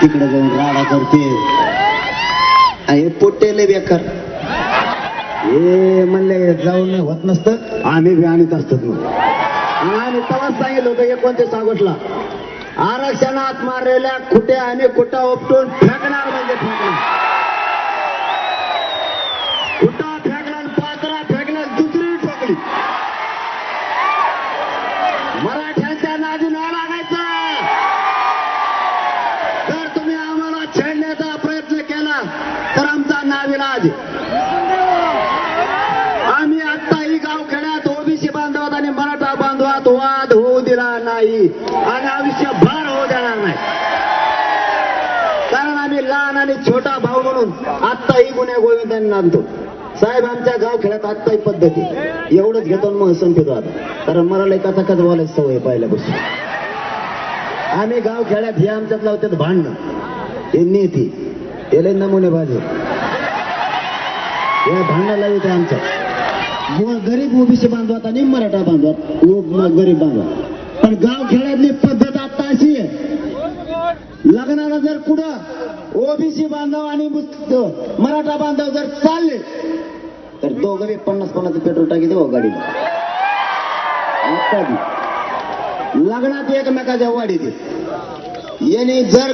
तिकडे जाऊन राडा करते हे पोटेले बेकार हे म्हणले जाऊन होत नसतं आम्ही बी आणत असतात मग आम्ही तेव्हाच सांगितलं होतं 29 ऑगस्टला आरक्षणात मारलेल्या खुट्या आणि कुटा उपटून फेकणार म्हणजे फेकणार कुटा फेकणार पात्रा फेकणार दुसरी ठोकली मराठ्यांच्या नादी न लागायचं जर तुम्ही आम्हाला छेडण्याचा प्रयत्न केला तर आमचा नाविलाज आम्ही आत्ताही गावखेड्यात ओबीसी बांधवात आणि मराठा बांधवात वाद होऊ दिला नाही आणि आयुष्यभर होऊ देणार नाही कारण आम्ही लहान आणि छोटा भाऊ म्हणून आत्ताही गुन्हे गोविंदांना आणतो साहेब आमच्या गावखेड्यात आत्ताही पद्धती एवढंच घेतो मग संपतो आता कारण मला कथा कथा बोलायची सवय पहिल्यापासून आम्ही गावखेड्यात हे आमच्यात लावतात भांडणं हे नेती हे लय नमुने बाजू या भांडणाला येते आमच्या गरीब ओबीसी बांधवात आणि मराठा बांधवात गरीब बांधवात पण गावखेड्यातली पद्धत आता अशी आहे लग्नाला जर कुठं ओबीसी बांधव आणि मराठा बांधव जर चालले तर दोघं 50-50 पेट्रोल टाकी देऊ गाडीला लग्नात एकमेकाच्या वाढीत याने जर